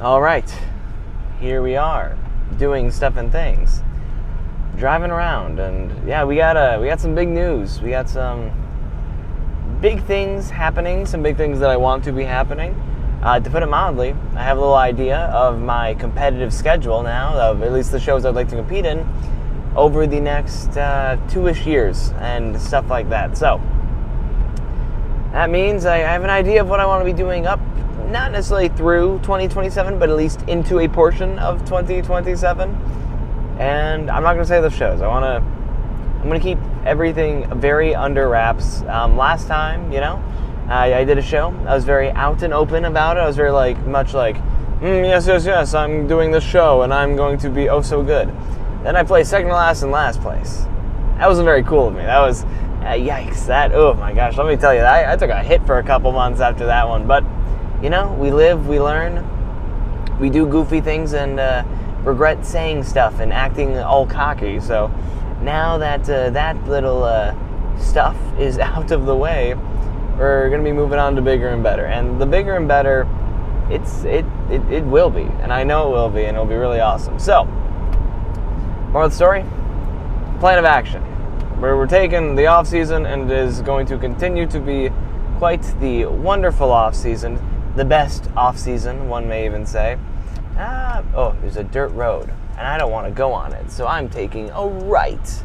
All right, here we are, doing stuff and things, driving around, and yeah, we got some big news. We got some big things happening, some big things that I want to be happening. To put it mildly, I have a little idea of my competitive schedule now, of at least the shows I'd like to compete in over the next 2-ish years and stuff like that. So that means I have an idea of what I want to be doing up, not necessarily through 2027, but at least into a portion of 2027. And I'm not going to say those shows. I'm going to keep everything very under wraps. Last time, I did a show. I was very out and open about it. I was very yes, I'm doing this show and I'm going to be oh so good. Then I placed second to last and last place. That wasn't very cool of me. That was, yikes. Oh my gosh, let me tell you, I took a hit for a couple months after that one. But, we live, we learn, we do goofy things and regret saying stuff and acting all cocky. So now that that little stuff is out of the way, we're going to be moving on to bigger and better. And the bigger and better, it will be. And I know it will be, and it'll be really awesome. So, moral of the story, plan of action. We're taking the off season, and it is going to continue to be quite the wonderful off season, the best off season, one may even say. There's a dirt road, and I don't want to go on it, so I'm taking a right.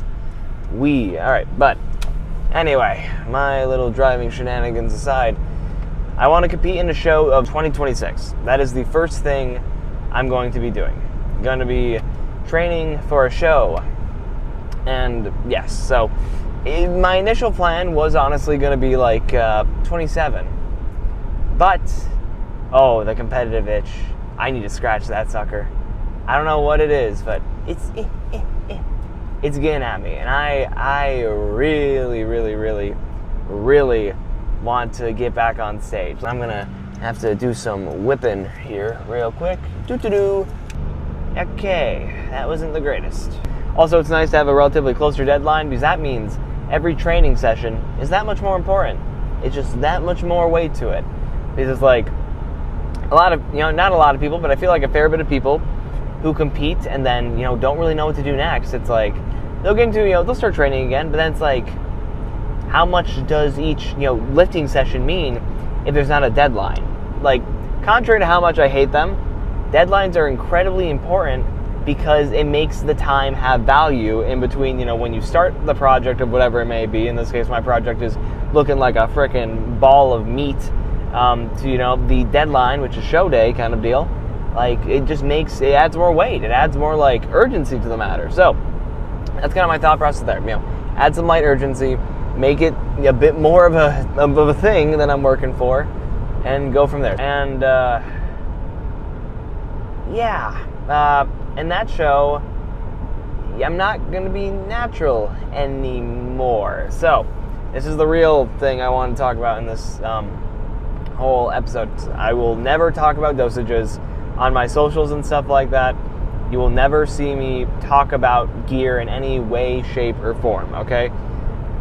All right, but anyway, my little driving shenanigans aside, I want to compete in a show of 2026. That is the first thing I'm going to be doing. I'm going to be training for a show. And yes, so my initial plan was honestly going to be 27. But, the competitive itch. I need to scratch that sucker. I don't know what it is, but it's getting at me. And I really, really, really, really want to get back on stage. I'm going to have to do some whipping here real quick. Okay, that wasn't the greatest. Also, it's nice to have a relatively closer deadline because that means every training session is that much more important. It's just that much more weight to it. Because it's a lot of, not a lot of people, but I feel like a fair bit of people who compete and then, don't really know what to do next. It's they'll get into, they'll start training again, but then it's how much does each, lifting session mean if there's not a deadline? Contrary to how much I hate them, deadlines are incredibly important because it makes the time have value in between, when you start the project of whatever it may be. In this case, my project is looking like a frickin' ball of meat, to, the deadline, which is show day kind of deal. It adds more weight. It adds more, urgency to the matter. So, that's kind of my thought process there. Add some light urgency, make it a bit more of a thing that I'm working for, and go from there. And, in that show, I'm not going to be natural anymore. So, this is the real thing I want to talk about in this whole episode. I will never talk about dosages on my socials and stuff like that. You will never see me talk about gear in any way, shape, or form, okay?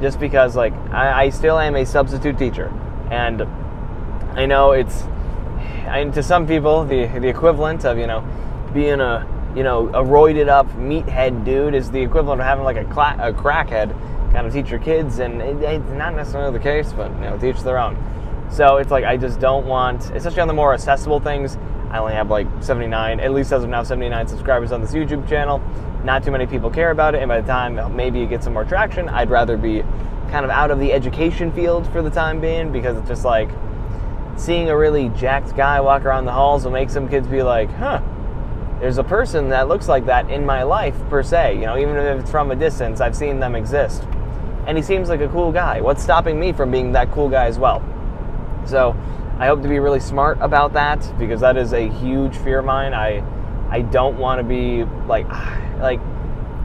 Just because, I still am a substitute teacher. And I know to some people, the equivalent of, being a roided up meathead dude is the equivalent of having a crackhead kind of teach your kids, and it's not necessarily the case, but teach their own. So it's I just don't want, especially on the more accessible things. I only have 79, at least as of now, 79 subscribers on this YouTube channel. Not too many people care about it, and by the time maybe you get some more traction, I'd rather be kind of out of the education field for the time being, because it's just seeing a really jacked guy walk around the halls will make some kids be there's a person that looks like that in my life, per se. Even if it's from a distance, I've seen them exist. And he seems like a cool guy. What's stopping me from being that cool guy as well? So, I hope to be really smart about that, because that is a huge fear of mine. I don't want to be,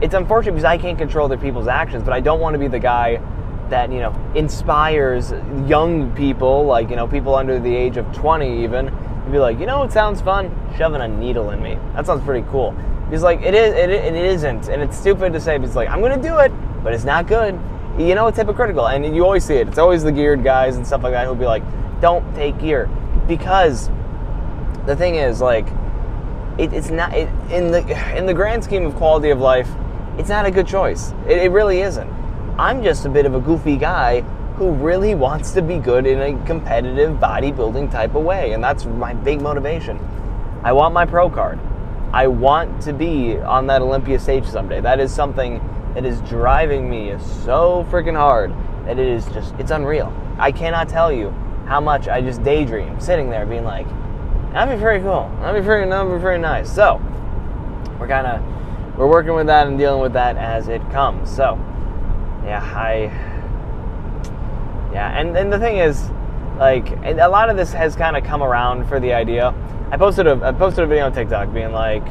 it's unfortunate because I can't control other people's actions, but I don't want to be the guy that, inspires young people, people under the age of 20 even, to be it sounds fun, shoving a needle in me. That sounds pretty cool. Because it isn't, and it's stupid to say, because I'm going to do it, but it's not good. It's hypocritical, and you always see it. It's always the geared guys and stuff like that who'll be don't take gear. Because the thing is, it's not in the grand scheme of quality of life. It's not a good choice. It really isn't. I'm just a bit of a goofy guy who really wants to be good in a competitive bodybuilding type of way, and that's my big motivation. I want my pro card. I want to be on that Olympia stage someday. That is something that is driving me so freaking hard that it's unreal. I cannot tell you how much I just daydream sitting there being like, that'd be very cool. That'd be very nice. So we're working with that and dealing with that as it comes. So and the thing is, like, a lot of this has kind of come around for the idea. I posted a video on TikTok being like,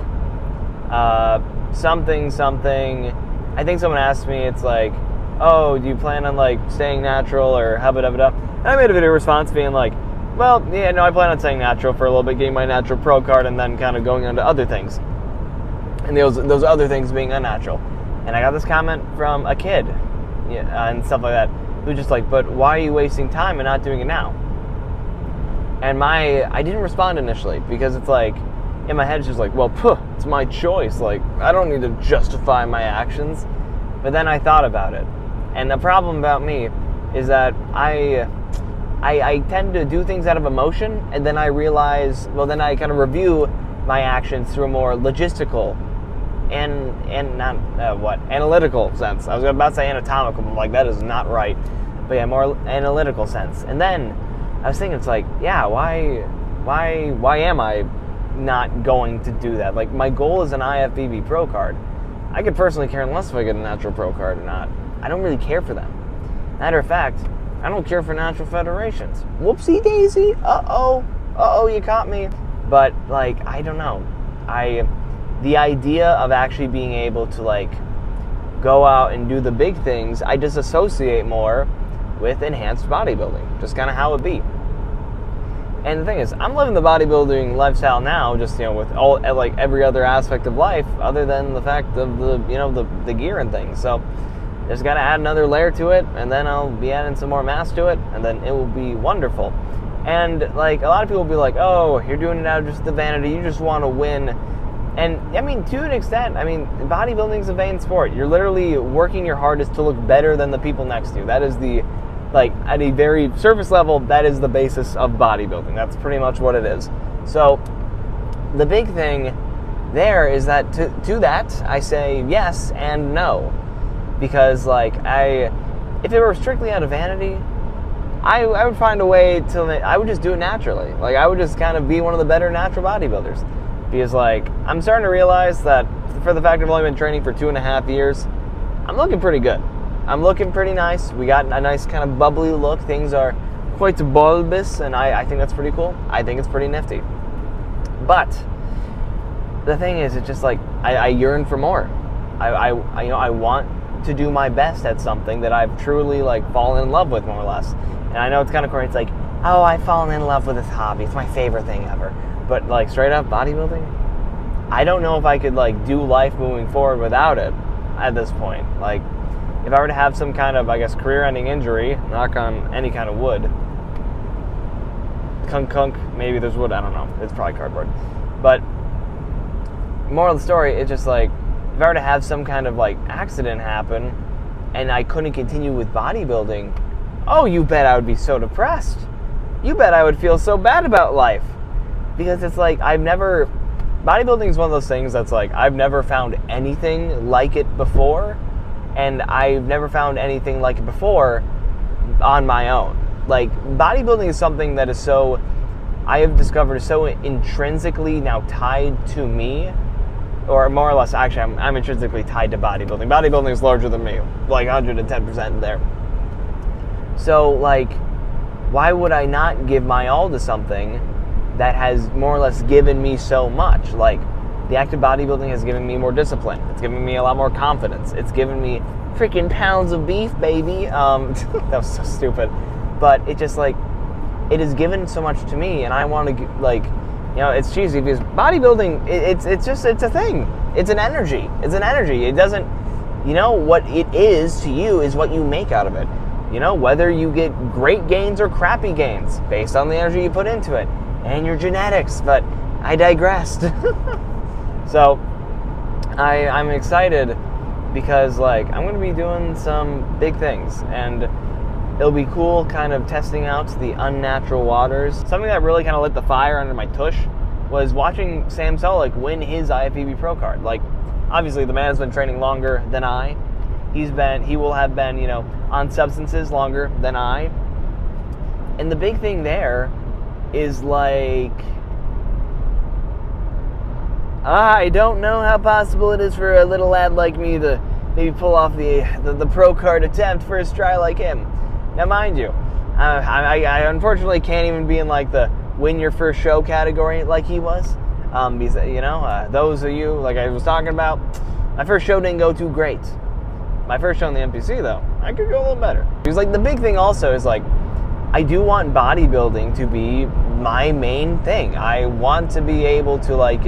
something. I think someone asked me, it's like, oh, do you plan on like staying natural or hubba. And I made a video response being like, well, yeah, no, I plan on staying natural for a little bit, getting my natural pro card, and then kind of going on to other things. And those other things being unnatural. And I got this comment from a kid, and stuff like that, who's just like, but why are you wasting time and not doing it now? And I didn't respond initially, because it's like, in my head it's just like, well, it's my choice. Like, I don't need to justify my actions. But then I thought about it. And the problem about me is that I tend to do things out of emotion, and then I realize, well, then I kind of review my actions through a more logistical and not analytical sense. I was about to say anatomical, but like, that is not right. But yeah, more analytical sense. And then I was thinking, it's like, yeah, why am I not going to do that? Like, my goal is an IFBB pro card. I could personally care less if I get a natural pro card or not. I don't really care for them. Matter of fact, I don't care for natural federations. Whoopsie daisy. Uh-oh, you caught me. But, like, I don't know. The idea of actually being able to, like, go out and do the big things, I just associate more with enhanced bodybuilding. Just kind of how it be. And the thing is, I'm living the bodybuilding lifestyle now, just, with all, like, every other aspect of life, other than the fact of the gear and things. So, just got to add another layer to it, and then I'll be adding some more mass to it, and then it will be wonderful. And, like, a lot of people will be like, oh, you're doing it out of just the vanity, you just want to win. And, I mean, to an extent, bodybuilding is a vain sport. You're literally working your hardest to look better than the people next to you. That is at a very surface level, that is the basis of bodybuilding. That's pretty much what it is. So, the big thing there is that to that, I say yes and no. Because, like, if it were strictly out of vanity, I would find a way I would just do it naturally. Like, I would just kind of be one of the better natural bodybuilders. Because, like, I'm starting to realize that for the fact I've only been training for 2.5 years, I'm looking pretty good. I'm looking pretty nice. We got a nice kind of bubbly look. Things are quite bulbous, and I think that's pretty cool. I think it's pretty nifty. But the thing is, it's just like, I yearn for more. I want to do my best at something that I've truly, like, fallen in love with, more or less. And I know it's kind of corny. It's like, oh, I've fallen in love with this hobby. It's my favorite thing ever. But, like, straight up bodybuilding, I don't know if I could, like, do life moving forward without it at this point. Like, if I were to have some kind of, I guess, career-ending injury, knock on any kind of wood, kunk, maybe there's wood, I don't know. It's probably cardboard. But, moral of the story, it's just like, if I were to have some kind of, like, accident happen and I couldn't continue with bodybuilding, oh, you bet I would be so depressed. You bet I would feel so bad about life. Because it's like, bodybuilding is one of those things that's like, I've never found anything like it before, and I've never found anything like it before on my own. Like, bodybuilding is something that is I have discovered is so intrinsically now tied to me, or more or less, actually, I'm intrinsically tied to bodybuilding. Bodybuilding is larger than me, like 110% there. So, like, why would I not give my all to something that has more or less given me so much? Like, the active bodybuilding has given me more discipline. It's given me a lot more confidence. It's given me freaking pounds of beef, baby. That was so stupid. But it just, like, it has given so much to me, and I want to, like, it's cheesy because bodybuilding, it's a thing. It's an energy. It doesn't, what it is to you is what you make out of it. Whether you get great gains or crappy gains based on the energy you put into it and your genetics. But I digressed. So I'm excited because like I'm going to be doing some big things, and it'll be cool kind of testing out the unnatural waters. Something that really kind of lit the fire under my tush was watching Sam Solik win his IFBB Pro card. Like, obviously the man has been training longer than I. He will have been, on substances longer than I. And the big thing there is like, I don't know how possible it is for a little lad like me to maybe pull off the pro card attempt first try like him. Now, mind you, I unfortunately can't even be in like the win your first show category like he was. Because, those of you, like I was talking about, my first show didn't go too great. My first show in the NPC, though, I could go a little better. Because, like, the big thing also is, like, I do want bodybuilding to be my main thing. I want to be able to, like,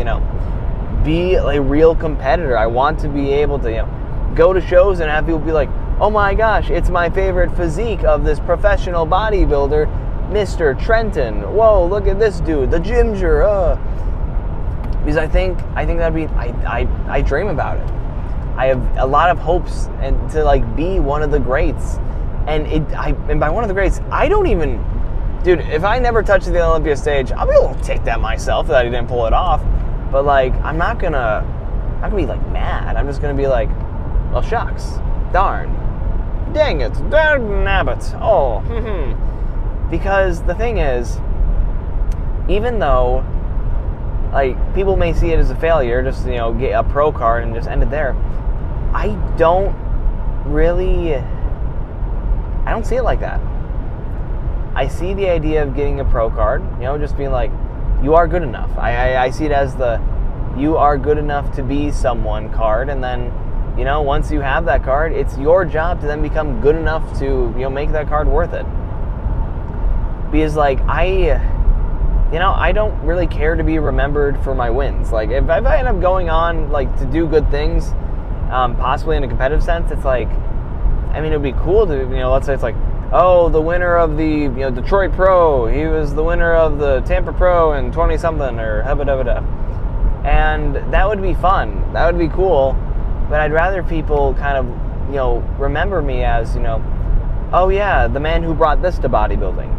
be a real competitor. I want to be able to, go to shows and have people be like, oh my gosh, it's my favorite physique of this professional bodybuilder, Mr. Trenton. Whoa, look at this dude, the ginger. Because I think that'd be, I dream about it. I have a lot of hopes and to like be one of the greats. And by one of the greats, I don't even, dude, if I never touch the Olympia stage, I'll be able to take that myself that I didn't pull it off. But like, I'm not gonna be like mad. I'm just gonna be like, well, shucks, darn, dang it, darn nabbit, oh, Because the thing is, even though, like, people may see it as a failure, just, get a pro card and just end it there, I don't see it like that. I see the idea of getting a pro card, just being like, you are good enough. I see it as the, you are good enough to be someone card, and then, once you have that card, it's your job to then become good enough to, make that card worth it. Because, like, I don't really care to be remembered for my wins. Like, if I end up going on, like, to do good things, possibly in a competitive sense, it's like, I mean, it would be cool to, let's say it's like, oh, the winner of the, Detroit Pro, he was the winner of the Tampa Pro in 20-something, or hubba-dubba-da. And that would be fun. That would be cool. But I'd rather people kind of, remember me as, oh, yeah, the man who brought this to bodybuilding.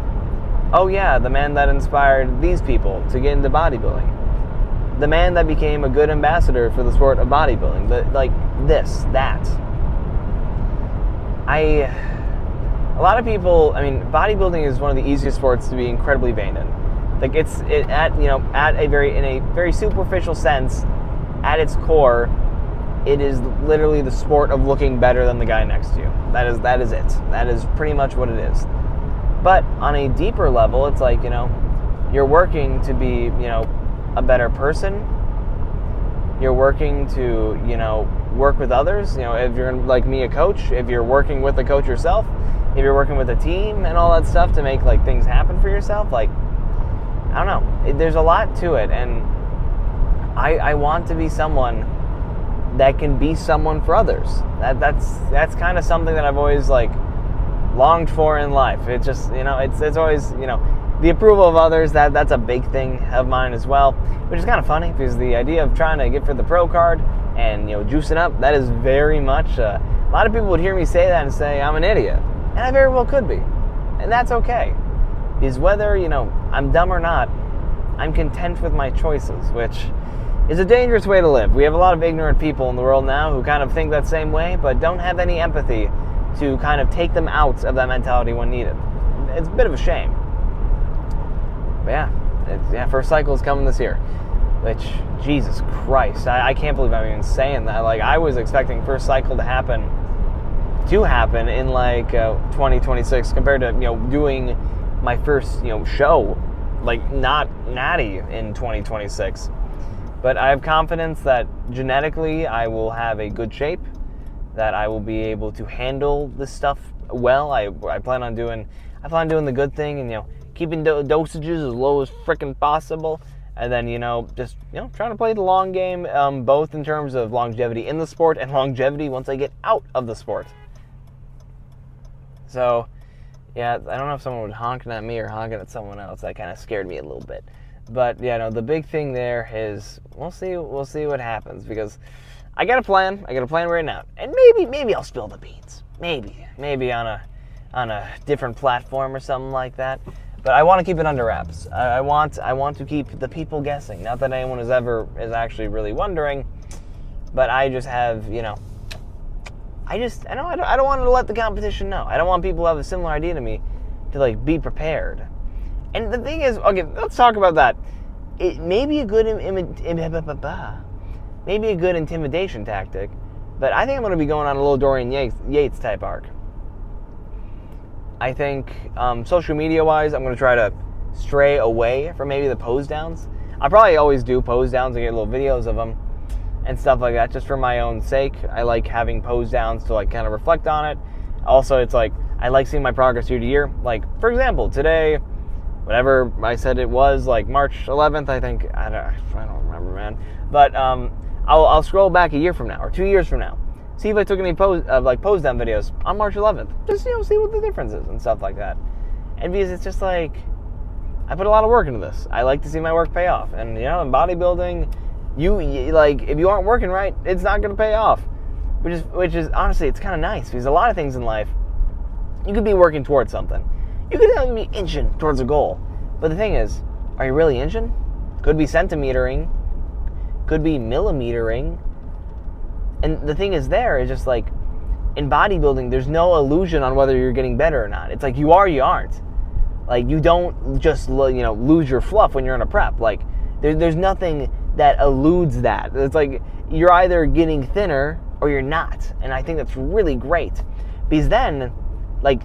Oh yeah, the man that inspired these people to get into bodybuilding. The man that became a good ambassador for the sport of bodybuilding. That. A lot of people, bodybuilding is one of the easiest sports to be incredibly vain in. Like, in a very superficial sense, at its core, it is literally the sport of looking better than the guy next to you. That is it. That is pretty much what it is. But on a deeper level, it's like, you're working to be, a better person. You're working to, work with others. If you're like me, a coach, if you're working with a coach yourself, if you're working with a team and all that stuff to make like things happen for yourself, like, I don't know. There's a lot to it. And I want to be someone that can be someone for others. That's kind of something that I've always like longed for in life. It's just, it's always, the approval of others, that's a big thing of mine as well, which is kind of funny because the idea of trying to get for the pro card and, juicing up, that is very much, a lot of people would hear me say that and say I'm an idiot, and I very well could be, and that's okay, because whether, I'm dumb or not, I'm content with my choices, which is a dangerous way to live. We have a lot of ignorant people in the world now who kind of think that same way, but don't have any empathy to kind of take them out of that mentality when needed. It's a bit of a shame. But first cycle is coming this year. Which, Jesus Christ, I can't believe I'm even saying that. Like, I was expecting first cycle to happen in like 2026 compared to, doing my first, show, like not natty in 2026. But I have confidence that genetically I will have a good shape, that I will be able to handle this stuff well. I plan on doing the good thing and, keeping dosages as low as frickin' possible. And then, just, trying to play the long game, both in terms of longevity in the sport and longevity once I get out of the sport. So, yeah, I don't know if someone was honking at me or honking at someone else. That kind of scared me a little bit. But yeah, no, the big thing there is we'll see what happens, because I got a plan right now, and maybe I'll spill the beans, maybe on a different platform or something like that. But I want to keep it under wraps. I want to keep the people guessing. Not that anyone is actually really wondering, but I just have, I don't want to let the competition know. I don't want people who have a similar idea to me to like be prepared. And the thing is, okay, let's talk about that. It may be a good intimidation tactic, but I think I'm going to be going on a little Dorian Yates type arc. I think social media-wise, I'm going to try to stray away from maybe the pose downs. I probably always do pose downs and get little videos of them and stuff like that, just for my own sake. I like having pose downs to like kind of reflect on it. Also, it's like I like seeing my progress year to year. Like, for example, today, whatever I said it was, like March 11th, I think. I don't remember, man. But I'll scroll back a year from now or 2 years from now. See if I took any pose down videos on March 11th. Just, see what the difference is and stuff like that. And because it's just like, I put a lot of work into this. I like to see my work pay off. And, in bodybuilding, you like, if you aren't working right, it's not going to pay off. Which is, honestly, it's kind of nice. Because a lot of things in life, you could be working towards something. You could be inching towards a goal. But the thing is, are you really inching? Could be centimetering. Could be millimetering. And the thing is there is just like, in bodybuilding, there's no illusion on whether you're getting better or not. It's like you are, you aren't. Like, you don't just, lose your fluff when you're in a prep. Like, there's nothing that eludes that. It's like, you're either getting thinner or you're not. And I think that's really great. Because then, like,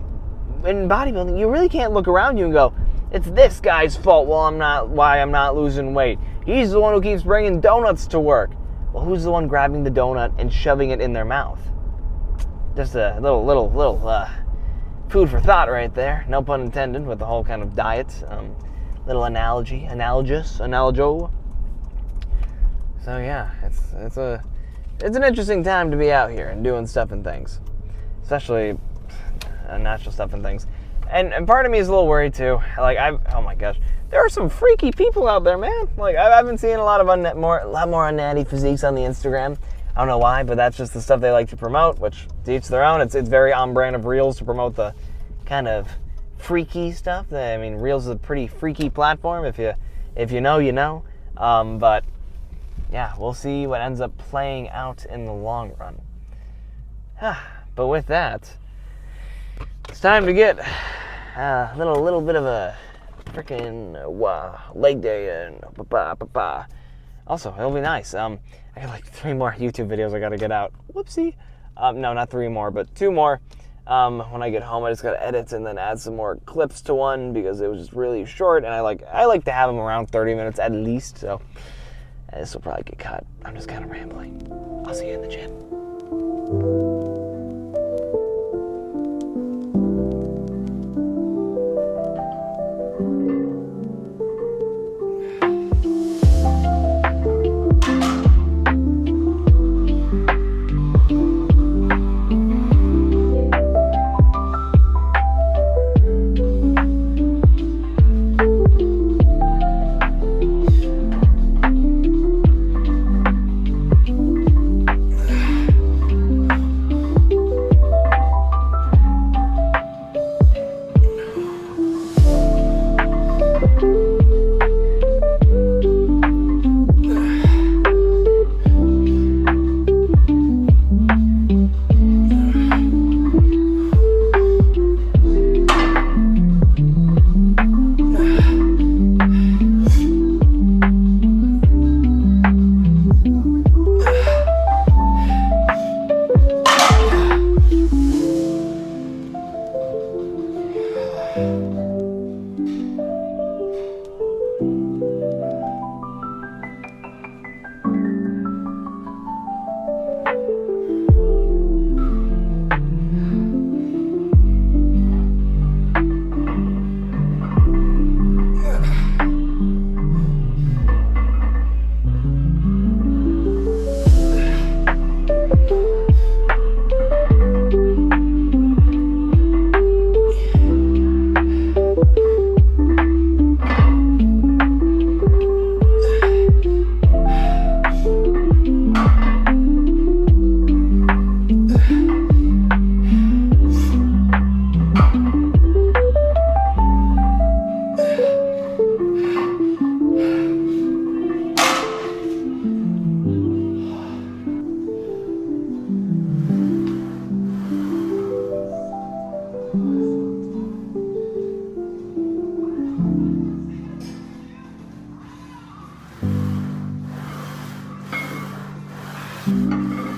in bodybuilding, you really can't look around you and go, it's this guy's fault why I'm not losing weight. He's the one who keeps bringing donuts to work. Well, who's the one grabbing the donut and shoving it in their mouth? Just a little food for thought right there. No pun intended with the whole kind of diet. Little analogo. So yeah, it's an interesting time to be out here and doing stuff and things, especially natural stuff and things. And part of me is a little worried too. Like, oh my gosh, there are some freaky people out there, man. Like, I've been seeing a lot more unnatty physiques on the Instagram. I don't know why, but that's just the stuff they like to promote, which to each their own. It's very on brand of Reels to promote the kind of freaky stuff. I mean, Reels is a pretty freaky platform. If you know, you know. But yeah, we'll see what ends up playing out in the long run. But with that, it's time to get a little bit of a freaking leg day and Also, it'll be nice. I got like 3 more YouTube videos I gotta get out. Whoopsie. No, not 3 more, but 2 more. When I get home, I just gotta edit and then add some more clips to one because it was just really short, and I like to have them around 30 minutes at least. So this will probably get cut. I'm just kind of rambling. I'll see you in the gym. you.